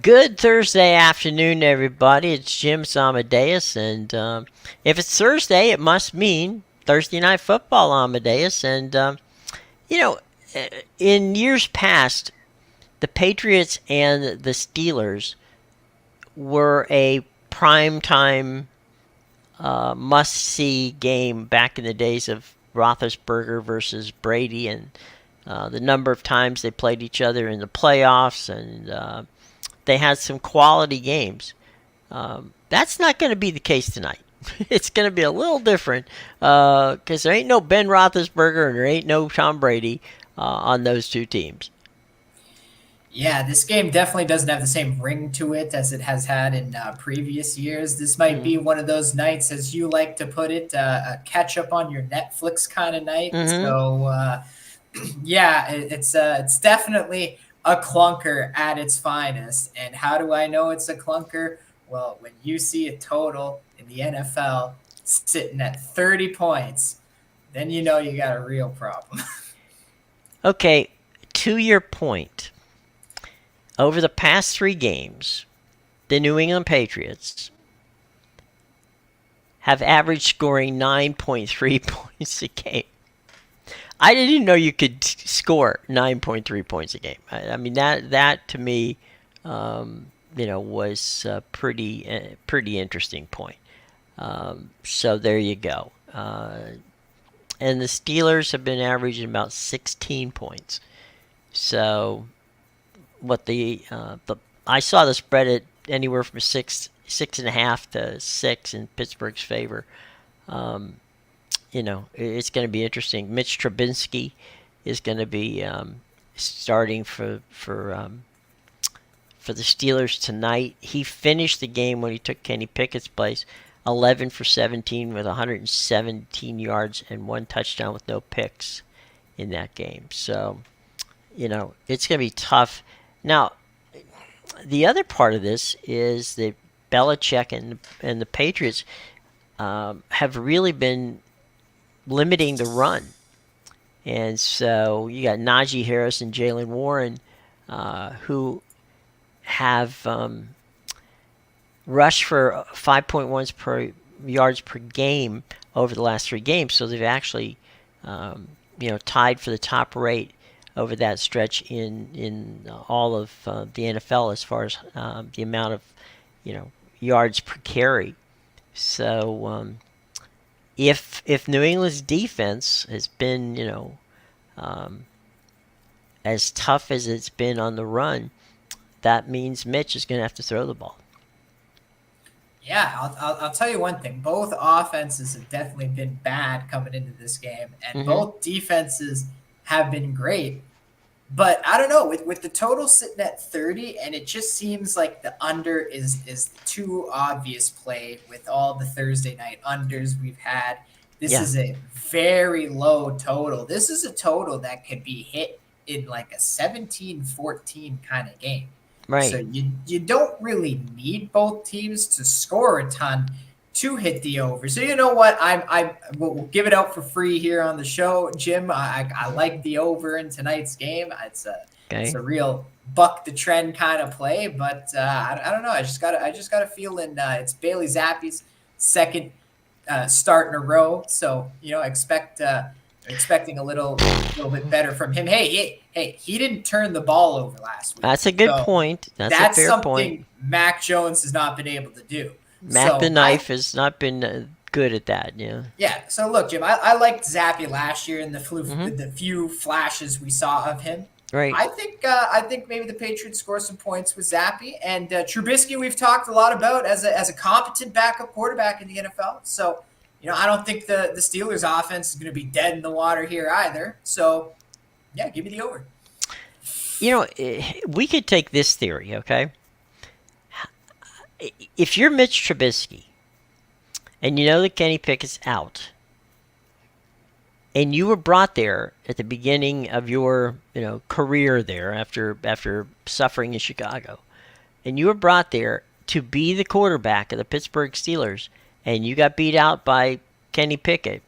Good Thursday afternoon, everybody. It's Jim Amadeus, and if it's Thursday, it must mean Thursday Night Football Amadeus. And you know, in years past, the Patriots and the Steelers were a primetime must-see game back in the days of Roethlisberger versus Brady, and the number of times they played each other in the playoffs, and they had some quality games. That's not going to be the case tonight. It's going to be a little different because there ain't no Ben Roethlisberger and there ain't no Tom Brady on those two teams. Yeah, this game definitely doesn't have the same ring to it as it has had in previous years. This might be one of those nights, as you like to put it, a catch up on your Netflix kind of night. Mm-hmm. So, yeah, it's definitely a clunker at its finest. And how do I know it's a clunker? Well, when you see a total in the NFL sitting at 30 points, then you know you got a real problem. Okay, to your point, over the past 3 games, the New England Patriots have averaged scoring 9.3 points a game. I didn't even know you could score 9.3 points a game. I mean, that to me, was a pretty interesting point. So there you go. And the Steelers have been averaging about 16 points. So what I saw the spread at anywhere from 6.5 to 6 in Pittsburgh's favor. It's going to be interesting. Mitch Trubisky is going to be starting for the Steelers tonight. He finished the game when he took Kenny Pickett's place, 11 for 17 with 117 yards and 1 touchdown with no picks in that game. So, it's going to be tough. Now, the other part of this is that Belichick and the Patriots have really been limiting the run. And so you got Najee Harris and Jaylen Warren who have rushed for 5.1 per yards per game over the last 3 games. So they've actually tied for the top rate over that stretch in all of the NFL as far as the amount of yards per carry. So if New England's defense has been as tough as it's been on the run, that means Mitch is going to have to throw the ball. Yeah, I'll tell you one thing. Both offenses have definitely been bad coming into this game, and both defenses have been great. But I don't know, with the total sitting at 30, and it just seems like the under is the too obvious play with all the Thursday night unders we've had. This is a very low total. This is a total that could be hit in like a 17-14 kind of game. Right. So you don't really need both teams to score a ton to hit the over. So you know what? We'll give it out for free here on the show, Jim. I like the over in tonight's game. It's a real buck the trend kind of play, but I don't know. I just got a feeling it's Bailey Zappi's second start in a row. So expecting a little bit better from him. Hey, he didn't turn the ball over last week. That's a good point. That's a fair point. Mac Jones has not been able to do. Mac the Knife has not been good at that, yeah. Yeah, so look, Jim, I liked Zappy last year in the few flashes we saw of him. Right. I think maybe the Patriots score some points with Zappy. And Trubisky we've talked a lot about as a competent backup quarterback in the NFL. So, I don't think the Steelers offense is going to be dead in the water here either. So, yeah, give me the over. We could take this theory, okay? If you're Mitch Trubisky and you know that Kenny Pickett's out and you were brought there at the beginning of your career there after suffering in Chicago, and you were brought there to be the quarterback of the Pittsburgh Steelers and you got beat out by Kenny Pickett,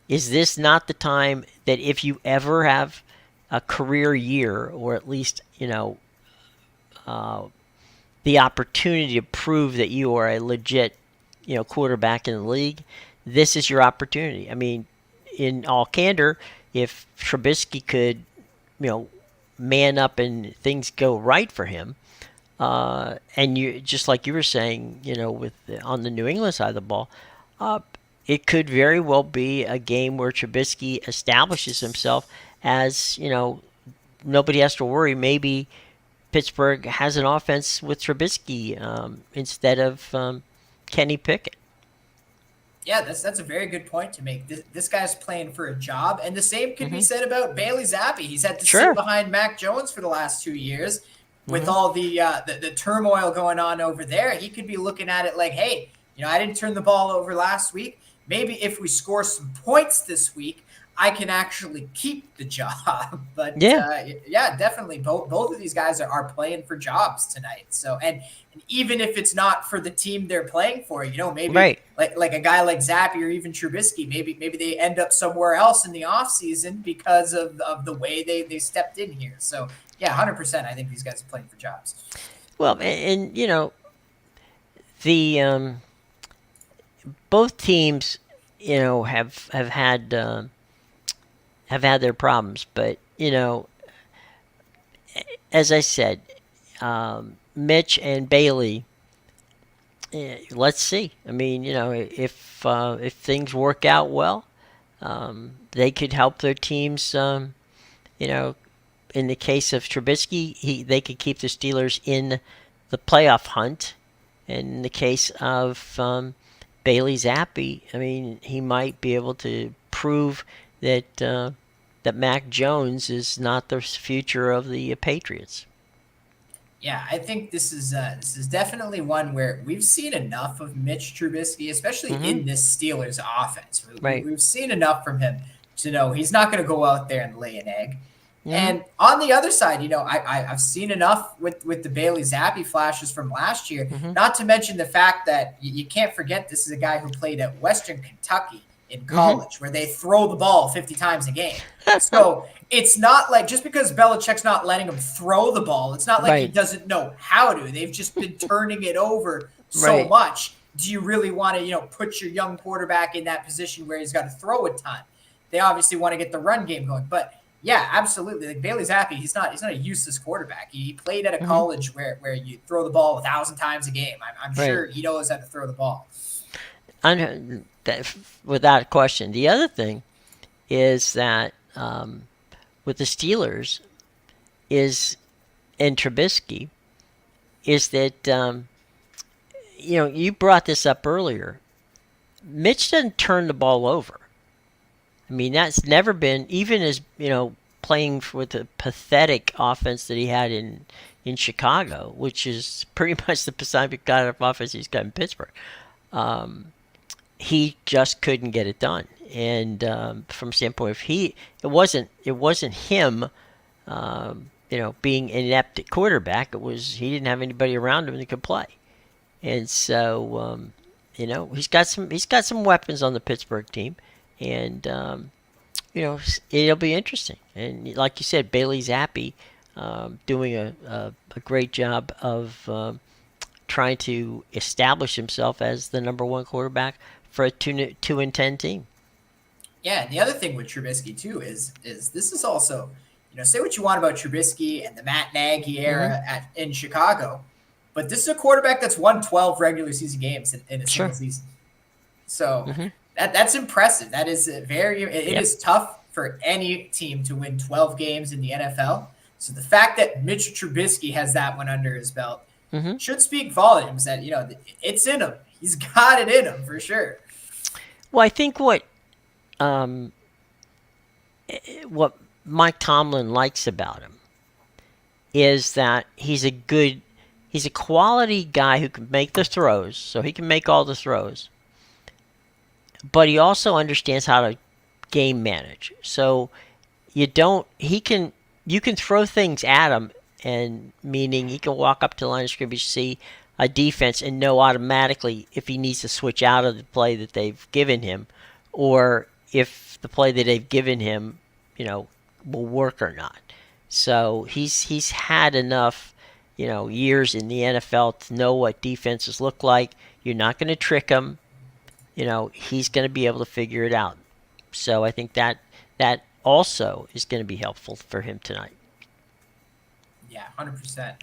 is this not the time that if you ever have a career year, or at least the opportunity to prove that you are a legit, quarterback in the league, this is your opportunity. I mean, in all candor, if Trubisky could, man up and things go right for him, and you just like you were saying, with on the New England side of the ball, uh, it could very well be a game where Trubisky establishes himself as nobody has to worry. Maybe Pittsburgh has an offense with Trubisky instead of Kenny Pickett. Yeah, that's a very good point to make. This guy's playing for a job, and the same could be Mm-hmm. said about Bailey Zappi. He's had to sit Sure. behind Mac Jones for the last 2 years with Mm-hmm. all the turmoil going on over there. He could be looking at it like, hey, I didn't turn the ball over last week. Maybe if we score some points this week, I can actually keep the job. But Yeah. yeah, definitely both of these guys are playing for jobs tonight. So and even if it's not for the team they're playing for, maybe Right. like a guy like Zappi or even Trubisky, maybe they end up somewhere else in the offseason because of the way they stepped in here. So yeah, 100%. I think these guys are playing for jobs. Well, and the both teams, have had their problems, but as I said, Mitch and Bailey. Let's see. I mean, if things work out well, they could help their teams. You know, in the case of Trubisky, they could keep the Steelers in the playoff hunt. And in the case of Bailey Zappi, I mean, he might be able to prove that Mac Jones is not the future of the Patriots. Yeah, I think this is definitely one where we've seen enough of Mitch Trubisky, especially Mm-hmm. in this Steelers offense. Right. We've seen enough from him to know he's not going to go out there and lay an egg. Mm-hmm. And on the other side, I've seen enough with the Bailey Zappi flashes from last year. Mm-hmm. Not to mention the fact that you can't forget this is a guy who played at Western Kentucky in Mm-hmm. college, where they throw the ball 50 times a game. So it's not like just because Belichick's not letting him throw the ball, it's not like he Right. doesn't know how to. They've just been turning it over so Right. much. Do you really want to, put your young quarterback in that position where he's got to throw a ton? They obviously want to get the run game going, but yeah, absolutely. Like Bailey's happy. He's not a useless quarterback. He played at a Mm-hmm. college where you throw the ball 1,000 times a game. I'm Right. sure he knows how to throw the ball. Without question. The other thing is that with the Steelers is and Trubisky is that you brought this up earlier. Mitch doesn't turn the ball over. I mean, that's never been, even as playing with the pathetic offense that he had in Chicago, which is pretty much the pathetic kind of offense he's got in Pittsburgh. He just couldn't get it done. And from standpoint of it wasn't him, being an inept at quarterback. It was he didn't have anybody around him that could play. And so he's got some weapons on the Pittsburgh team, and it'll be interesting. And like you said, Bailey Zappi doing a great job of trying to establish himself as the number one quarterback for a 2-10 team. Yeah, and the other thing with Trubisky too is this is also, say what you want about Trubisky and the Matt Nagy Mm-hmm. era in Chicago, but this is a quarterback that's won 12 regular season games in a Sure. single season. So Mm-hmm. that's impressive. That is it Yep. is tough for any team to win 12 games in the NFL. So the fact that Mitch Trubisky has that one under his belt Mm-hmm. should speak volumes that, it's in him. He's got it in him for sure. Well, I think um, what Mike Tomlin likes about him is that he's a quality guy who can make the throws, so he can make all the throws, but he also understands how to game manage. So you can throw things at him, and meaning he can walk up to the line of scrimmage, see a defense, and know automatically if he needs to switch out of the play that they've given him, or if the play that they've given him, will work or not. So he's had enough years in the NFL to know what defenses look like. You're not going to trick him. He's going to be able to figure it out. So I think that also is going to be helpful for him tonight. Yeah, 100%.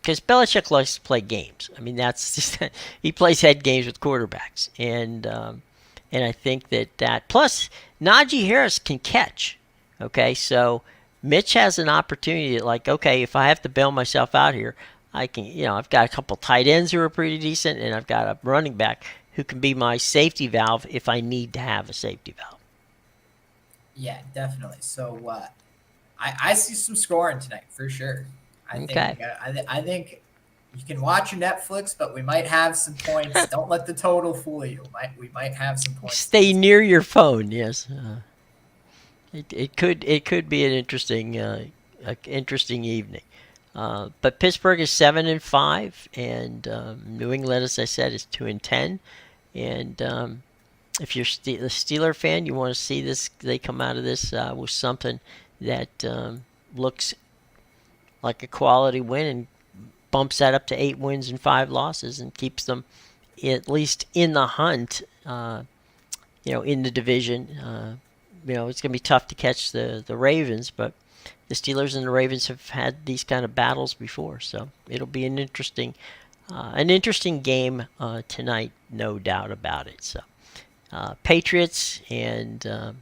Because Belichick likes to play games. I mean, that's just he plays head games with quarterbacks, and I think that plus Najee Harris can catch. Okay, so Mitch has an opportunity to, like, okay, if I have to bail myself out here, I can. I've got a couple tight ends who are pretty decent, and I've got a running back who can be my safety valve if I need to have a safety valve. Yeah, definitely. So I see some scoring tonight for sure. Okay. I think you can watch your Netflix, but we might have some points. Don't let the total fool you. We might have some points. Stay near your phone. Yes. It could be an interesting evening. But Pittsburgh is 7-5, and New England, as I said, is 2-10. And if you're a Steeler fan, you want to see this. They come out of this with something that looks like a quality win and bumps that up to 8 wins and 5 losses and keeps them at least in the hunt. In the division. It's going to be tough to catch the Ravens, but the Steelers and the Ravens have had these kind of battles before, so it'll be an interesting game tonight, no doubt about it. So, Patriots and the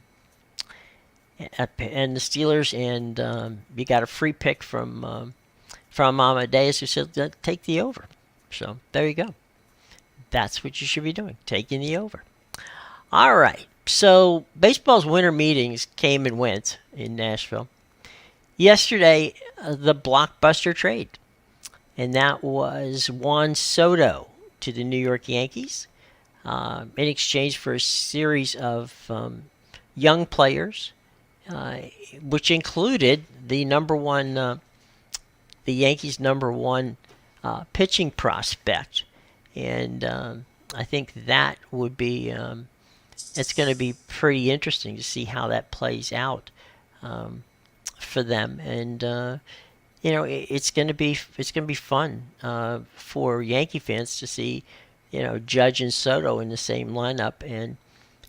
Steelers, and you got a free pick from Amadeus, who said take the over. So there you go. That's what you should be doing, taking the over. All right. So baseball's winter meetings came and went in Nashville. Yesterday, the blockbuster trade, and that was Juan Soto to the New York Yankees in exchange for a series of young players, which included the Yankees' number one pitching prospect, and I think that would be. It's going to be pretty interesting to see how that plays out for them, and it's going to be fun for Yankee fans to see Judge and Soto in the same lineup, and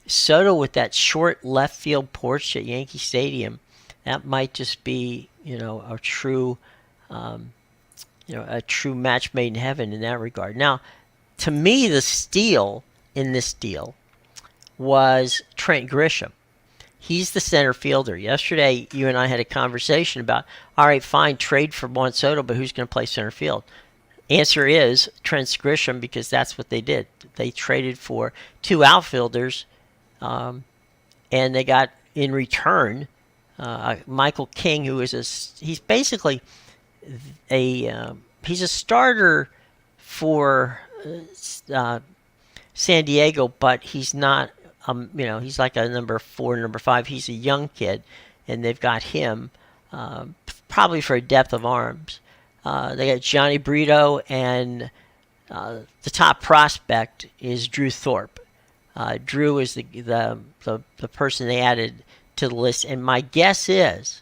Soto with that short left field porch at Yankee Stadium, that might just be a true match made in heaven in that regard. Now, to me, the steal in this deal was Trent Grisham. He's the center fielder. Yesterday, you and I had a conversation about, all right, fine, trade for Juan Soto, but who's going to play center field? Answer is Trent Grisham, because that's what they did. They traded for 2 outfielders, and they got in return Michael King, who is he's basically he's a starter for San Diego, but he's not. He's like a number 4, number 5. He's a young kid, and they've got him probably for a depth of arms. They got Johnny Brito, and the top prospect is Drew Thorpe. Drew is the person they added to the list, and my guess is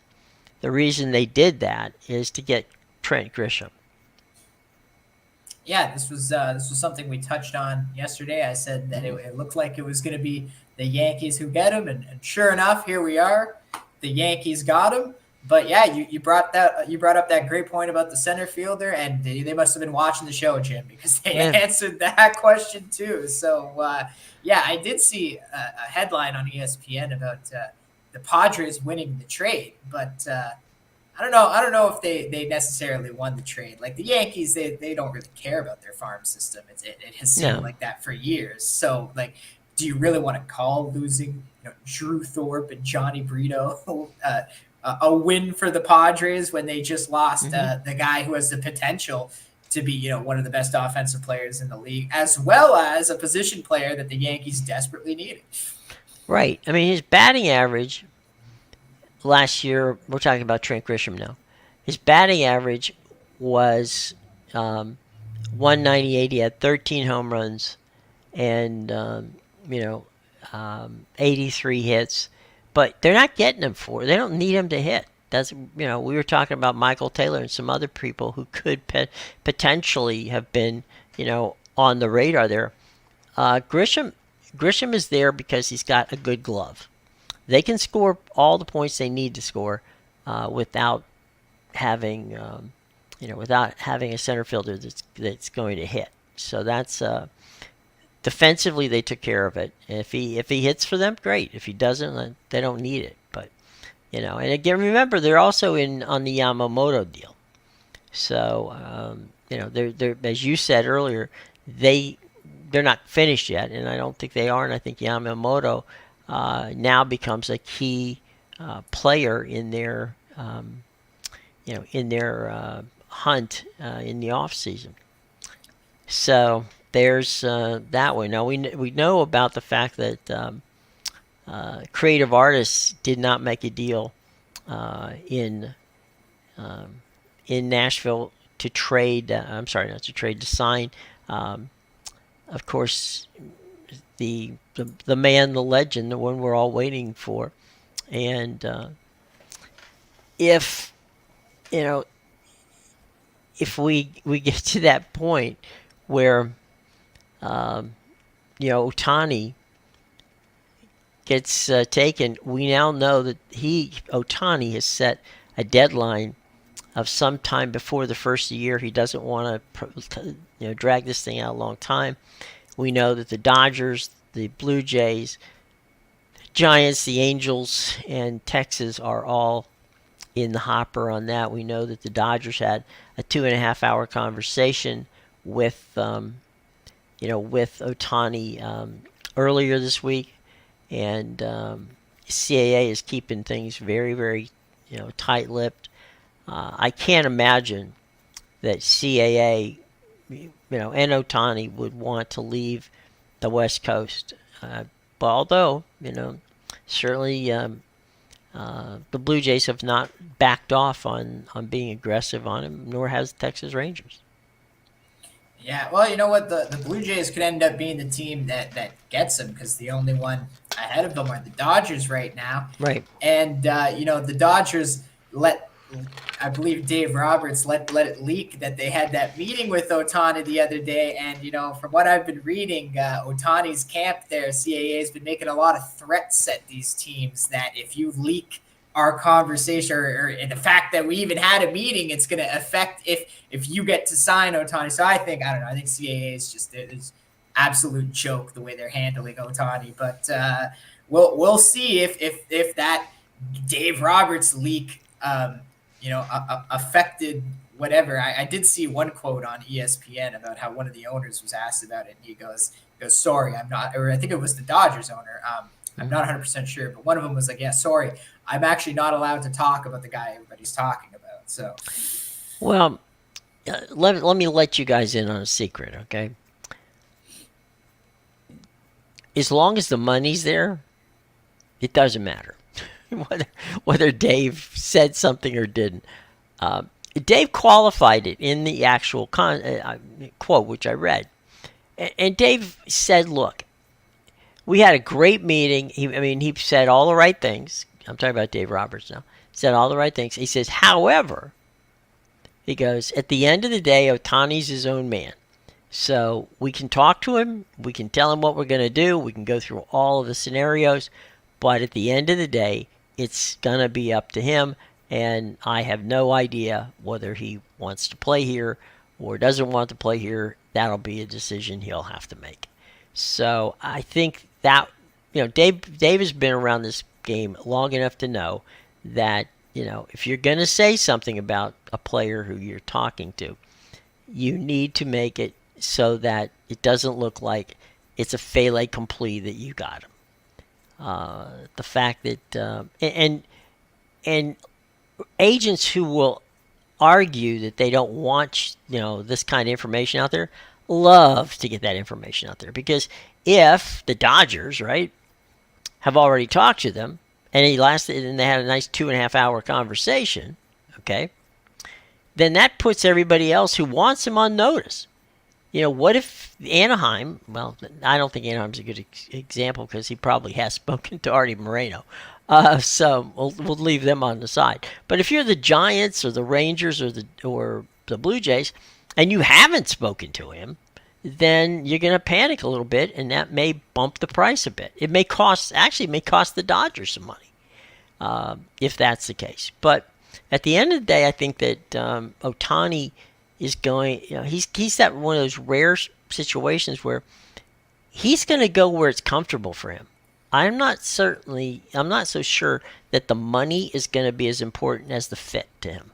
the reason they did that is to get Trent Grisham. Yeah, this was something we touched on yesterday. I said that it looked like it was going to be the Yankees who get him, and sure enough, here we are. The Yankees got him. But yeah, you brought up that great point about the center fielder, and they must have been watching the show, Jim, because they answered that question too. So yeah, I did see a headline on ESPN about the Padres winning the trade, but I don't know if they necessarily won the trade. Like the Yankees, they don't really care about their farm system. It has seemed like that for years. So like, do you really want to call losing Drew Thorpe and Johnny Brito a win for the Padres when they just lost the guy who has the potential to be one of the best offensive players in the league, as well as a position player that the Yankees desperately needed? Right. I mean, his batting average last year, we're talking about Trent Grisham now, his batting average was 198. He had 13 home runs and 83 hits, but they're not getting him for. They don't need him to hit. That's, we were talking about Michael Taylor and some other people who could potentially have been, on the radar there. Grisham is there because he's got a good glove. They can score all the points they need to score without having, without having a center fielder that's going to hit. So that's defensively they took care of it. If he hits for them, great. If he doesn't, then they don't need it. But and again, remember they're also on the Yamamoto deal. So they're as you said earlier, they're not finished yet, and I don't think they are. And I think Yamamoto now becomes a key player in their hunt in the off season. So there's that way. Now we know about the fact that creative artists did not make a deal in Nashville to trade. I'm sorry, not to trade, to sign. Of course, the man, the legend, the one we're all waiting for, and if we get to that point where Ohtani gets taken, we now know that Ohtani has set a deadline of some time before the first of the year. He doesn't want to drag this thing out a long time. We know that the Dodgers, the Blue Jays, the Giants, the Angels, and Texas are all in the hopper on that. We know that the Dodgers had a 2.5-hour conversation with Ohtani earlier this week, and CAA is keeping things very, very tight-lipped. I can't imagine that CAA and Ohtani would want to leave the West Coast. But although certainly the Blue Jays have not backed off on being aggressive on him, nor has the Texas Rangers. Yeah, well, you know what? The Blue Jays could end up being the team that gets him, because the only one ahead of them are the Dodgers right now. Right. And, the Dodgers I believe Dave Roberts let it leak that they had that meeting with Ohtani the other day. And, from what I've been reading, Ohtani's camp there, CAA, has been making a lot of threats at these teams that if you leak our conversation or the fact that we even had a meeting, it's going to affect if you get to sign Ohtani. So I think CAA is just it's absolute joke the way they're handling Ohtani. But we'll see if that Dave Roberts leak affected whatever. I did see one quote on ESPN about how one of the owners was asked about it, and he goes, sorry, I'm not, or I think it was the Dodgers owner. I'm not 100% sure, but one of them was like, yeah, sorry, I'm actually not allowed to talk about the guy everybody's talking about. So, well, let me let you guys in on a secret, okay? As long as the money's there, it doesn't matter whether Dave said something or didn't. Dave qualified it in the actual quote, which I read. And Dave said, look, we had a great meeting. He said all the right things. I'm talking about Dave Roberts now. Said all the right things. He says, however, he goes, at the end of the day, Ohtani's his own man. So we can talk to him. We can tell him what we're going to do. We can go through all of the scenarios. But at the end of the day, it's going to be up to him. And I have no idea whether he wants to play here or doesn't want to play here. That'll be a decision he'll have to make. So I think that, Dave has been around this game long enough to know that, if you're going to say something about a player who you're talking to, you need to make it so that it doesn't look like it's a fait accompli that you got him. The fact that, and agents who will argue that they don't want, this kind of information out there, love to get that information out there. Because if the Dodgers, right, have already talked to them, and they had a nice 2.5-hour conversation, okay, then that puts everybody else who wants him on notice. what if Anaheim? Well, I don't think Anaheim's a good example because he probably has spoken to Artie Moreno. So we'll leave them on the side. But if you're the Giants or the Rangers or the Blue Jays, and you haven't spoken to him, then you're going to panic a little bit, and that may bump the price a bit. It may cost the Dodgers some money if that's the case. But at the end of the day, I think that Otani is going. He's that one of those rare situations where he's going to go where it's comfortable for him. I'm not so sure that the money is going to be as important as the fit to him.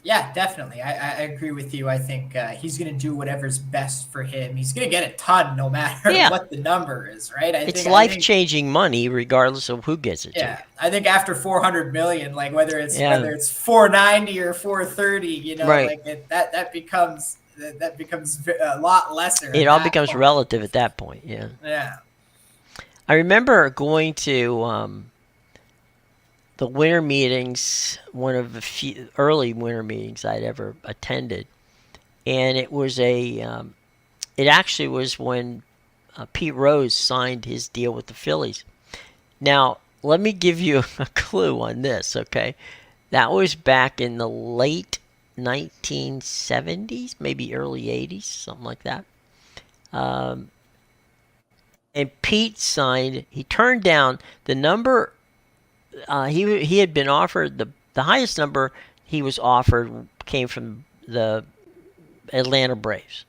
Yeah, definitely. I agree with you. I think he's going to do whatever's best for him. He's going to get a ton no matter Yeah, what the number is, right? it's I life think changing money regardless of who gets it to you. yeah, I think after 400 million, like Yeah, whether it's 490 or 430, right. like that becomes a lot lesser It at all that becomes point. relative at that point. Yeah, Yeah. I remember going to the winter meetings, one of the few early winter meetings I'd ever attended, and it actually was when Pete Rose signed his deal with the Phillies. Now, let me give you a clue on this, okay? That was back in the late 1970s, maybe early 80s, something like that. Um, and Pete signed. He turned down the number. He had been offered the highest number he was offered came from the Atlanta Braves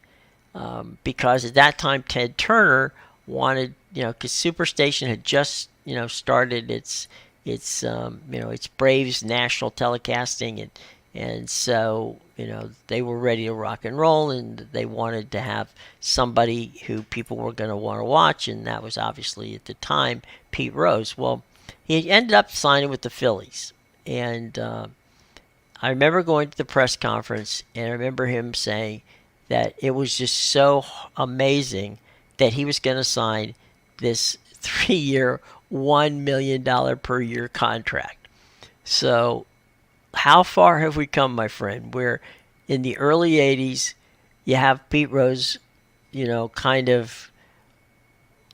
because at that time Ted Turner wanted because Superstation had just started its Braves national telecasting and so they were ready to rock and roll and they wanted to have somebody who people were going to want to watch, and that was obviously at the time Pete Rose. Well, he ended up signing with the Phillies, and I remember going to the press conference, and I remember him saying that it was just so amazing that he was going to sign this 3-year, $1 million per year contract. So, how far have we come, my friend? Where in the early 80s, you have Pete Rose, kind of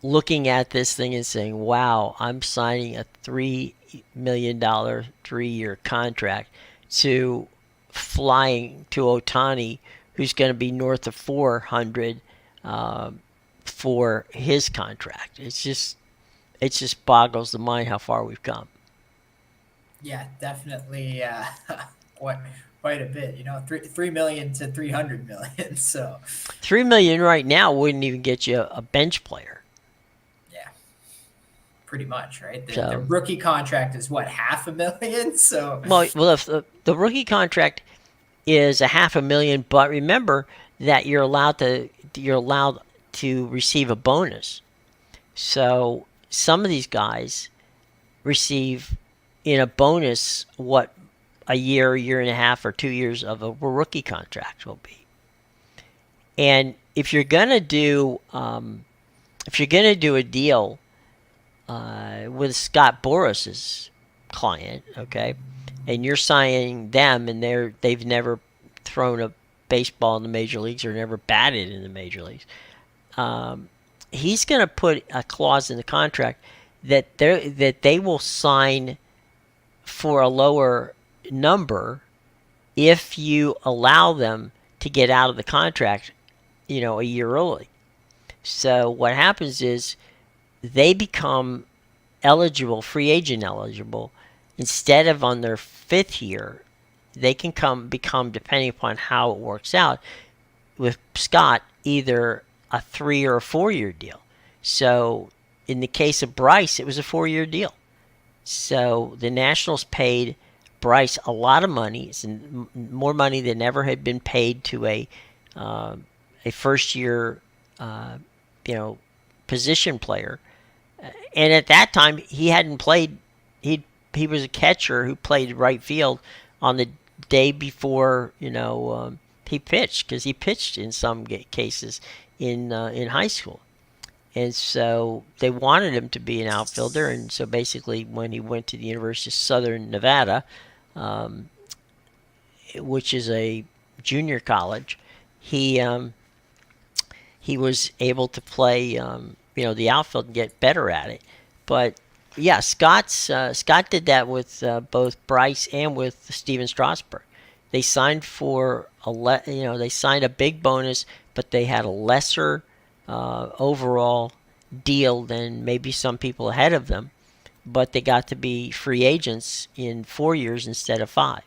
looking at this thing and saying, wow, I'm signing a $3 million 3-year contract to flying to Otani, who's going to be north of 400 for his contract. It just boggles the mind how far we've come. Yeah, definitely. Quite quite a bit. 3 million to 300 million. So 3 million right now wouldn't even get you a bench player. yeah, pretty much, right? The So, rookie contract is what, half a million? So well, if the rookie contract is a half a million, but remember that you're allowed to receive a bonus. So some of these guys receive in a bonus what a year and a half, or 2 years of a rookie contract will be. And if you're gonna do a deal with Scott Boras's client, okay, and you're signing them, and they've never thrown a baseball in the major leagues or never batted in the major leagues, um, he's going to put a clause in the contract that they will sign for a lower number if you allow them to get out of the contract, a year early. So what happens is they become free agent eligible, instead of on their fifth year. They can become, depending upon how it works out with Scott, either a 3 or a 4 year deal. So in the case of Bryce, it was a 4 year deal. So the Nationals paid Bryce a lot of money. It's more money than ever had been paid to a first year you know position player. And at that time, he hadn't played. He was a catcher who played right field on the day before he pitched, because he pitched in some cases in high school. And so they wanted him to be an outfielder, and so basically when he went to the University of Southern Nevada, which is a junior college, he was able to play the outfield and get better at it. But yeah, Scott did that with both Bryce and with Steven Strasburg. They signed for they signed a big bonus, but they had a lesser overall deal than maybe some people ahead of them. But they got to be free agents in 4 years instead of five.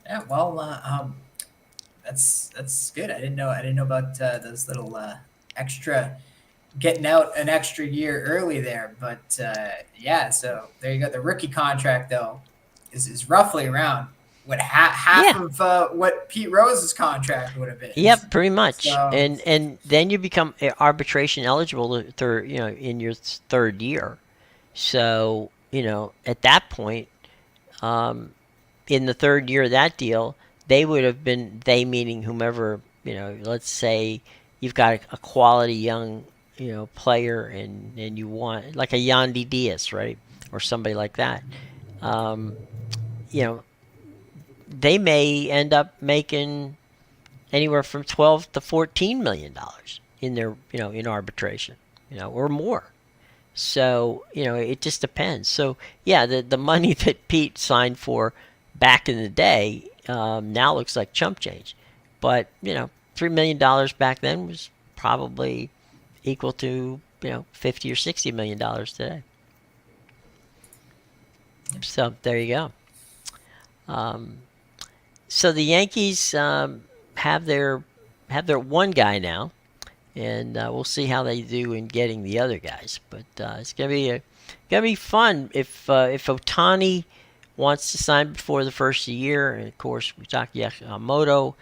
Yeah, well, that's good. I didn't know about those little extra getting out an extra year early there. But yeah, so there you go. The rookie contract though is roughly around what half Yeah. of what Pete Rose's contract would have been. Yep, pretty much. So And then you become arbitration eligible in your third year. So, at that point, in the third year of that deal, they would have been, they meaning whomever, let's say you've got a quality young, player and you want, like a Yandy Diaz, right? Or somebody like that. Um, you know, they may end up making anywhere from 12 to 14 million dollars in their, in arbitration, or more. So, it just depends. So, yeah, the money that Pete signed for back in the day now looks like chump change. But, $3 million back then was probably equal to, 50 or $60 million today. So, there you go. Um, so the Yankees have their one guy now, and we'll see how they do in getting the other guys. But it's gonna be fun if Otani wants to sign before the first of the year. And of course, we talked Yakamoto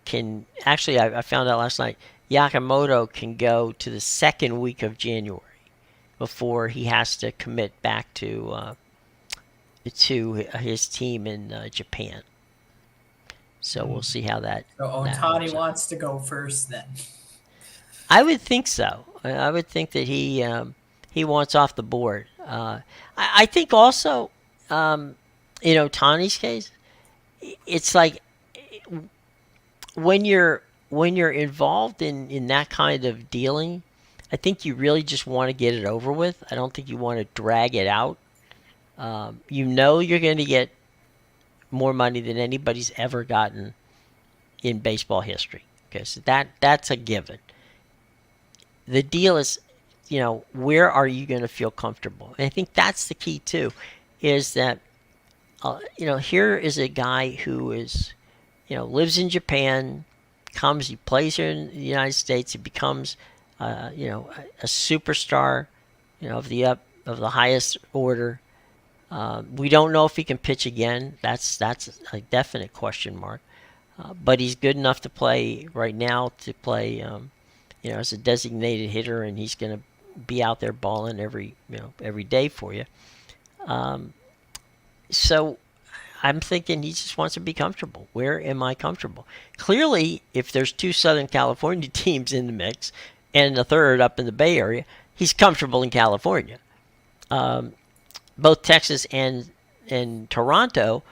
can actually. I found out last night Yakamoto can go to the second week of January before he has to commit back to his team in Japan. So we'll see how so that Otani works out. wants to go first then. I would think so. I would think that he wants off the board. I think also, in Otani's case, it's like when you're involved in that kind of dealing, I think you really just want to get it over with. I don't think you want to drag it out. You're going to get more money than anybody's ever gotten in baseball history. Okay, so that's a given. The deal is, where are you going to feel comfortable? And I think that's the key too, is that here is a guy who is, lives in Japan, he plays here in the United States, he becomes, a superstar, of the highest order. We don't know if he can pitch again. That's a definite question mark. But he's good enough to play right now to play, as a designated hitter, and he's going to be out there balling every day for you. So I'm thinking he just wants to be comfortable. Where am I comfortable? Clearly, if there's two Southern California teams in the mix and a third up in the Bay Area, he's comfortable in California. Both Texas and Toronto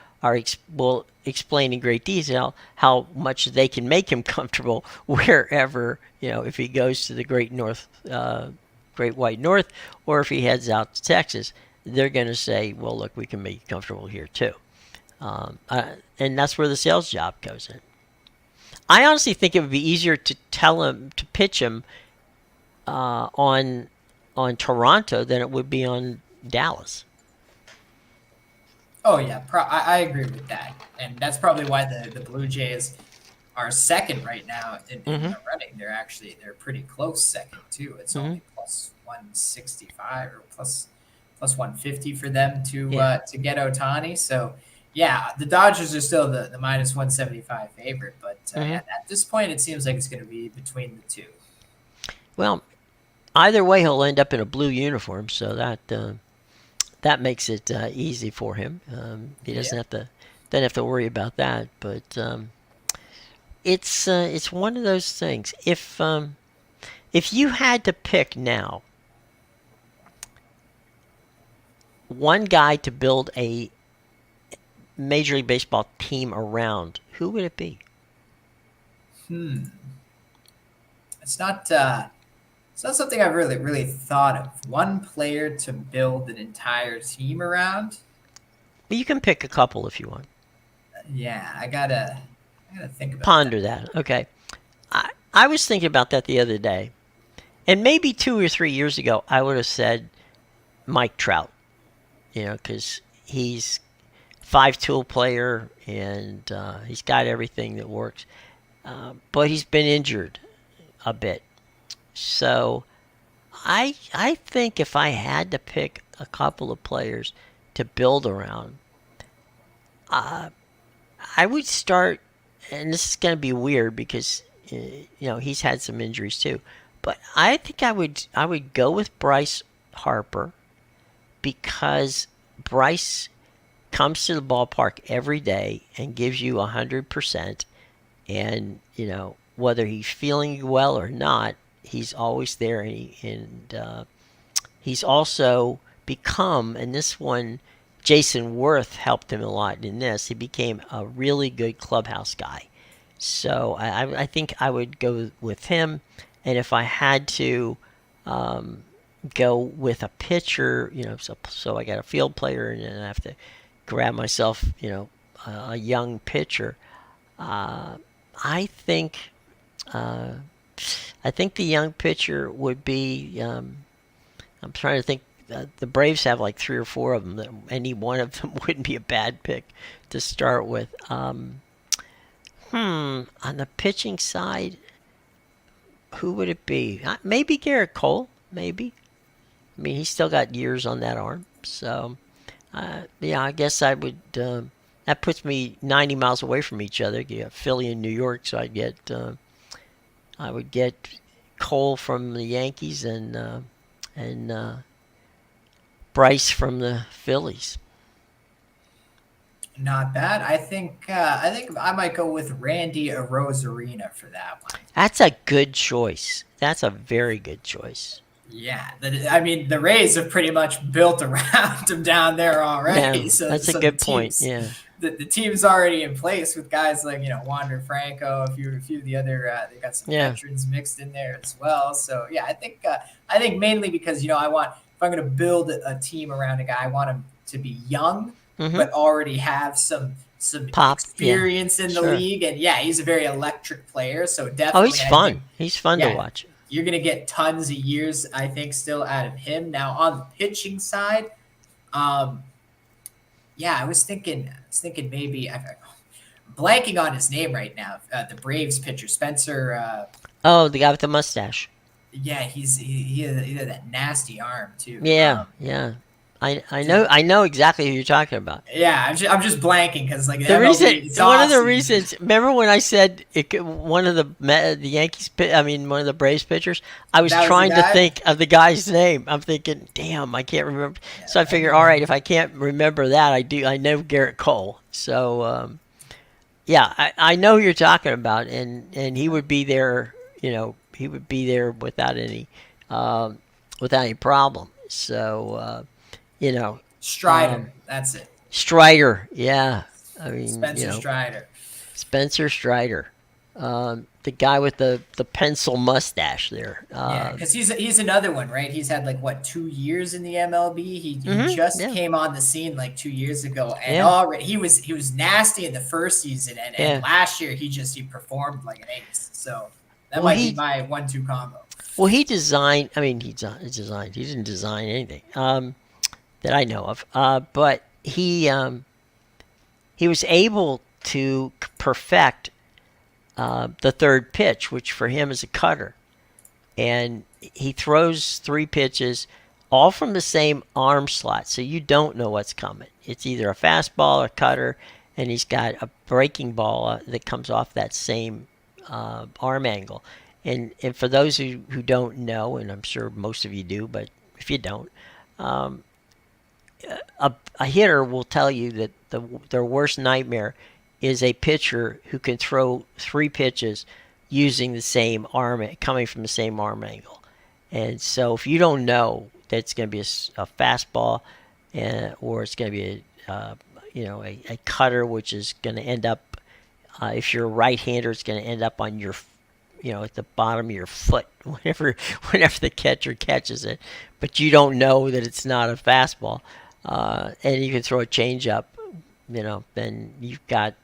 will explain in great detail how much they can make him comfortable wherever, if he goes to the Great White North, or if he heads out to Texas. They're going to say, well, look, we can make you comfortable here too. And that's where the sales job goes in. I honestly think it would be easier to tell him to pitch him on Toronto than it would be on Dallas. Oh yeah, I agree with that, and that's probably why the Blue Jays are second right now in the running. They're pretty close second too. It's only plus 165 or plus 150 for them to get Otani. So yeah, the Dodgers are still the minus 175 favorite, but at this point, it seems like it's going to be between the two. Well, either way, he'll end up in a blue uniform, so that makes it easy for him. He doesn't have to worry about that. But it's one of those things. If you had to pick now one guy to build a Major League Baseball team around, who would it be? It's not. It's not something I've really thought of. One player to build an entire team around. You can pick a couple if you want. Yeah, I gotta think about that. Ponder that. Okay. I was thinking about that the other day, and maybe 2 or 3 years ago, I would have said Mike Trout. Because he's 5 tool player and he's got everything that works. But he's been injured a bit. So I think if I had to pick a couple of players to build around, I would start, and this is going to be weird because he's had some injuries too. But I think I would go with Bryce Harper because Bryce comes to the ballpark every day and gives you 100%. And, whether he's feeling well or not, he's always there. And he's also become, and this one, Jason Worth helped him a lot in this, he became a really good clubhouse guy. So I think I would go with him. And if I had to go with a pitcher, so I got a field player and then I have to grab myself, a young pitcher. I think I think the young pitcher would be. I'm trying to think. The Braves have like 3 or 4 of them. That any one of them wouldn't be a bad pick to start with. On the pitching side, who would it be? Maybe Garrett Cole. Maybe. I mean, he's still got years on that arm. So, yeah, I guess I would. That puts me 90 miles away from each other. You have Philly and New York, so I would get Cole from the Yankees and Bryce from the Phillies. Not bad. I think I might go with Randy Arozarena for that one. That's a good choice. That's a very good choice. Yeah, I mean the Rays have pretty much built around him down there already. Yeah, So, that's a so good point. Yeah. The team's already in place with guys like Wander Franco, a few of the other. They got some veterans mixed in there as well. So yeah, I think mainly because I want, if I'm going to build a team around a guy, I want him to be young but already have some Pop, experience in the league. And yeah, he's a very electric player. So definitely, oh, he's fun. He's fun to watch. You're going to get tons of years, I think, still out of him. Now, on the pitching side, yeah, I was thinking maybe, I'm blanking on his name right now, the Braves pitcher, Spencer. Oh, the guy with the mustache. Yeah, he had that nasty arm, too. Yeah, yeah. I know exactly who you're talking about. Yeah, I'm just blanking because like the reason, one of the reasons. Remember when I said one of the Yankees, one of the Braves pitchers. I was trying to think of the guy's name. I'm thinking, damn, I can't remember. Yeah, so I figured, all right, if I can't remember that, I know Garrett Cole. So yeah, I know who you're talking about, and he would be there. He would be there without any problem. So. Strider, that's it. Strider, yeah. I mean, Spencer Strider. Spencer Strider, the guy with the pencil mustache there. Yeah, because he's another one, right? He's had like 2 years in the MLB. He just came on the scene like 2 years ago, and already he was nasty in the first season, and last year he performed like an ace. So that might be my 1-2 combo. Well, he designed. I mean, he designed. He didn't design anything. That I know of, but he was able to perfect the third pitch, which for him is a cutter, and he throws 3 pitches, all from the same arm slot, so you don't know what's coming. It's either a fastball or a cutter, and he's got a breaking ball that comes off that same arm angle. And for those who don't know, and I'm sure most of you do, but if you don't. A hitter will tell you that their worst nightmare is a pitcher who can throw 3 pitches using the same arm, coming from the same arm angle. And so if you don't know that it's going to be a fastball or it's going to be a cutter which is going to end up, if you're a right-hander, it's going to end up on your, at the bottom of your foot whenever the catcher catches it. But you don't know that it's not a fastball, and you can throw a changeup. Then you've got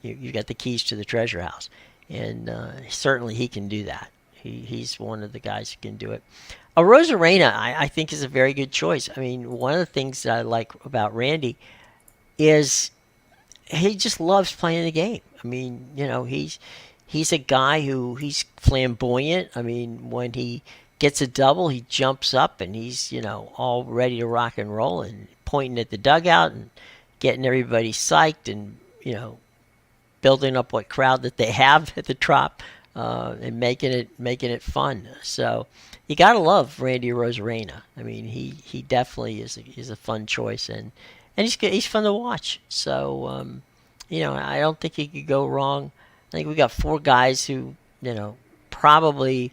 the keys to the treasure house, and certainly he can do that. He's one of the guys who can do it. A Rosarena, I think, is a very good choice. I mean, one of the things that I like about Randy is he just loves playing the game. I mean, he's a guy who he's flamboyant. I mean, when he gets a double, he jumps up and he's all ready to rock and roll and pointing at the dugout and getting everybody psyched and building up what crowd that they have at the Trop, and making it fun. So you gotta love Randy Rosarena. I mean, he definitely is a fun choice, and he's fun to watch. So I don't think he could go wrong. I think we got four guys who probably,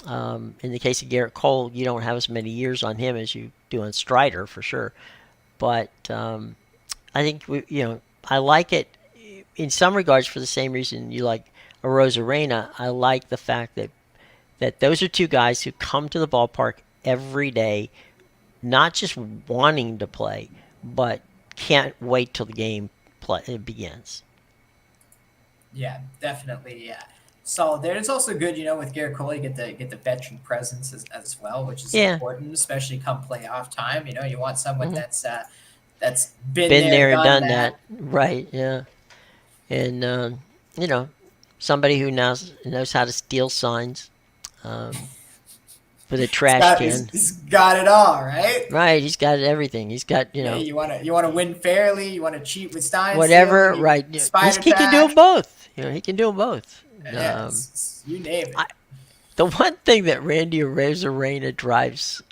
in the case of Garrett Cole, you don't have as many years on him as you do on Strider for sure. But I think I like it in some regards for the same reason you like a Rosarena. I like the fact that those are two guys who come to the ballpark every day, not just wanting to play, but can't wait till the game begins. Yeah, definitely. Yeah, solid there. It's also good, with Garrett Cole, you get the veteran presence as well, which is Yeah. important, especially come playoff time. You want someone Hmm. that's been Been there, there and done done that. that, right? Yeah, and you know, somebody who knows how to steal signs, um, with a He's trash got can. he's got it all, right? Right, he's got everything. He's got Hey, you wanna win fairly. You want to cheat with sign whatever. stealing, Right, spider he can do them tack. both. He can do them both. Yeah, Um, you name it. I, the one thing that Randy Arozarena drives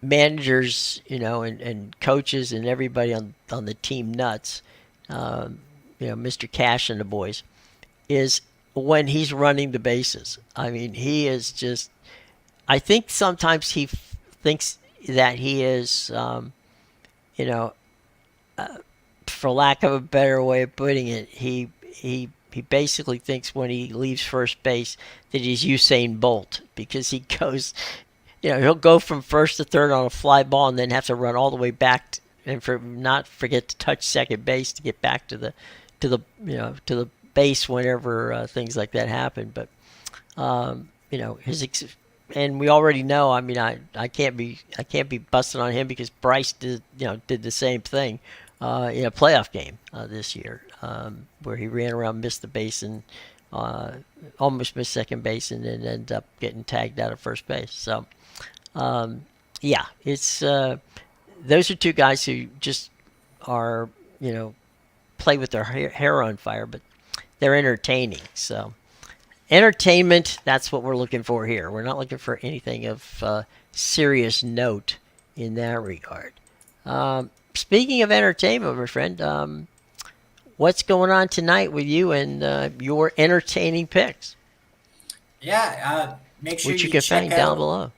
managers, and coaches and everybody on the team nuts, Mr. Cash and the boys, is when he's running the bases. I mean, he is just. I think sometimes he thinks that he is, you know, for lack of a better way of putting it, he basically thinks when he leaves first base that he's Usain Bolt because he goes, he'll go from first to third on a fly ball and then have to run all the way back and not forget to touch second base to get back to the base whenever things like that happen. But his and we already know. I mean, I can't be busting on him because Bryce did the same thing in a playoff game this year, where he ran around, missed the base, and almost missed second base, and then ended up getting tagged out of first base. So yeah, it's those are two guys who just are play with their hair on fire, but they're entertaining. So entertainment, that's what we're looking for here. We're not looking for anything of serious note in that regard. Speaking of entertainment, my friend, what's going on tonight with you and your entertaining picks, Yeah, make sure which you you can check find down out. below?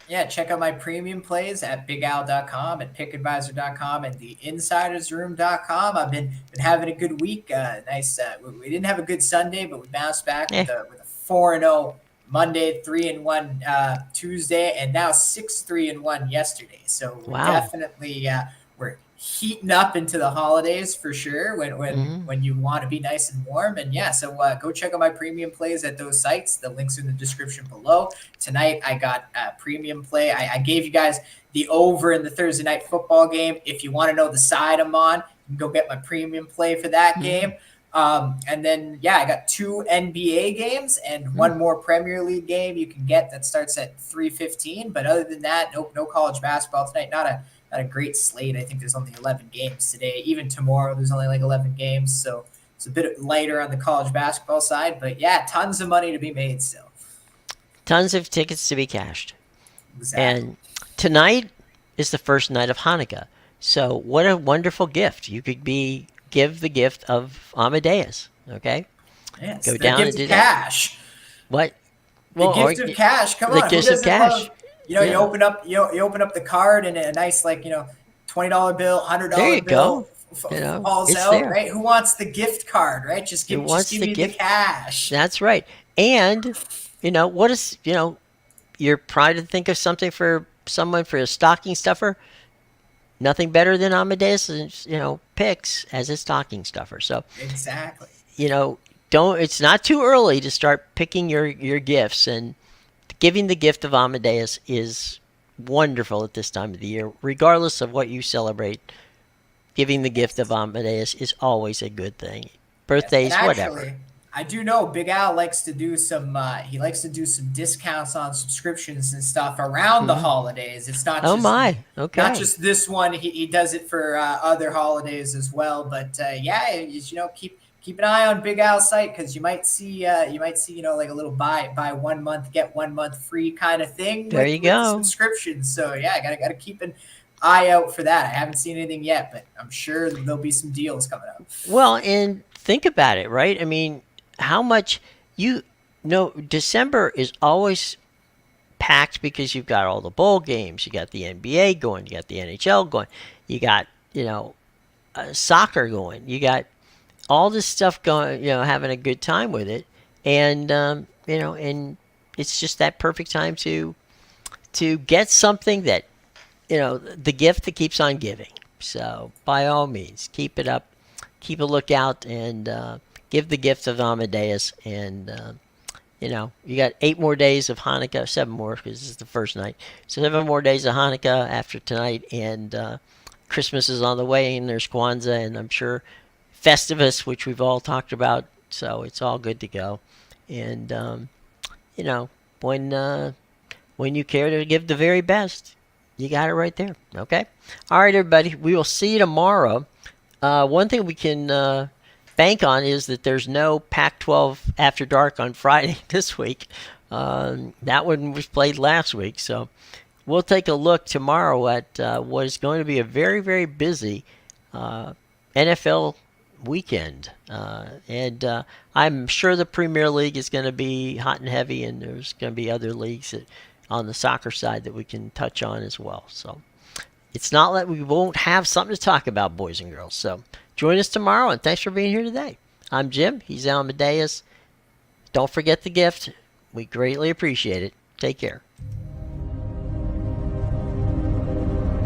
Yeah, check out my premium plays at bigowl.com and pickadvisor.com and theinsidersroom.com. I've been having a good week. Nice. We didn't have a good Sunday, but we bounced back Eh, with a 4-0 Monday, 3-1 Tuesday, and now 6-3-1 yesterday. So we're wow. definitely we're heating up into the holidays for sure. When when Hmm. when you want to be nice and warm, and yeah, so go check out my premium plays at those sites. The links are in the description below. Tonight I got a premium play. I gave you guys the over in the Thursday night football game. If you want to know the side I'm on, you can go get my premium play for that Hmm. game. And then yeah, I got two NBA games and Hmm. one more Premier League game you can get that starts at 3:15. But other than that, no college basketball tonight. Not a great slate. I think there's only 11 games today. Even tomorrow, there's only like 11 games. So it's a bit lighter on the college basketball side. But yeah, tons of money to be made still. Tons of tickets to be cashed. Exactly. And tonight is the first night of Hanukkah. So what a wonderful gift. You could give the gift of Amadeus. Okay? Yes, Go the down and gift of do that. cash. What? The Well, or gift of cash. Come the on, who gift of doesn't cash. love? You Yeah. open up you open up the card and a nice $20 bill, hundred There dollar you go. bill, falls it's out, there. right? Who wants the gift card, right? Just It just wants give the me the gift. cash. That's right. And what is you're trying to think of something for someone for a stocking stuffer. Nothing better than Amadeus, picks as a stocking stuffer. So Exactly. you know, don't. It's not too early to start picking your gifts, and giving the gift of Amadeus is wonderful at this time of the year, regardless of what you celebrate. Giving the gift of Yes. Amadeus is always a good thing. Yes. And Birthdays, whatever. actually, I do know Big Al likes to do some. He likes to do some discounts on subscriptions and stuff around the Hmm. holidays. It's not Oh just my. not Okay. just this one. He does it for other holidays as well. But yeah, keep an eye on Big Al's site because you might see like a little buy 1 month get 1 month free kind of thing There with you the go. subscriptions. So yeah, I gotta keep an eye out for that. I haven't seen anything yet, but I'm sure there'll be some deals coming up. Well, and think about it, right? I mean, how much you know, December is always packed because you've got all the bowl games, you got the NBA going, you got the NHL going, you got, soccer going, you got all this stuff going, having a good time with it. And, and it's just that perfect time to get something that, the gift that keeps on giving. So by all means, keep it up, keep a lookout, and give the gift of Amadeus. And you got 8 more days of Hanukkah, 7 more because this is the first night. So 7 more days of Hanukkah after tonight, and Christmas is on the way, and there's Kwanzaa, and I'm sure Festivus, which we've all talked about. So it's all good to go. And you know, when you care to give the very best, you got it right there. Okay. All right, everybody. We will see you tomorrow. One thing we can bank on is that there's no Pac-12 After Dark on Friday this week. That one was played last week, so we'll take a look tomorrow at what is going to be a very, very busy NFL weekend. And I'm sure the Premier League is going to be hot and heavy, and there's going to be other leagues on the soccer side that we can touch on as well. So it's not that we won't have something to talk about, boys and girls. So join us tomorrow, and thanks for being here today. I'm Jim. He's Amadeus. Don't forget the gift. We greatly appreciate it. Take care.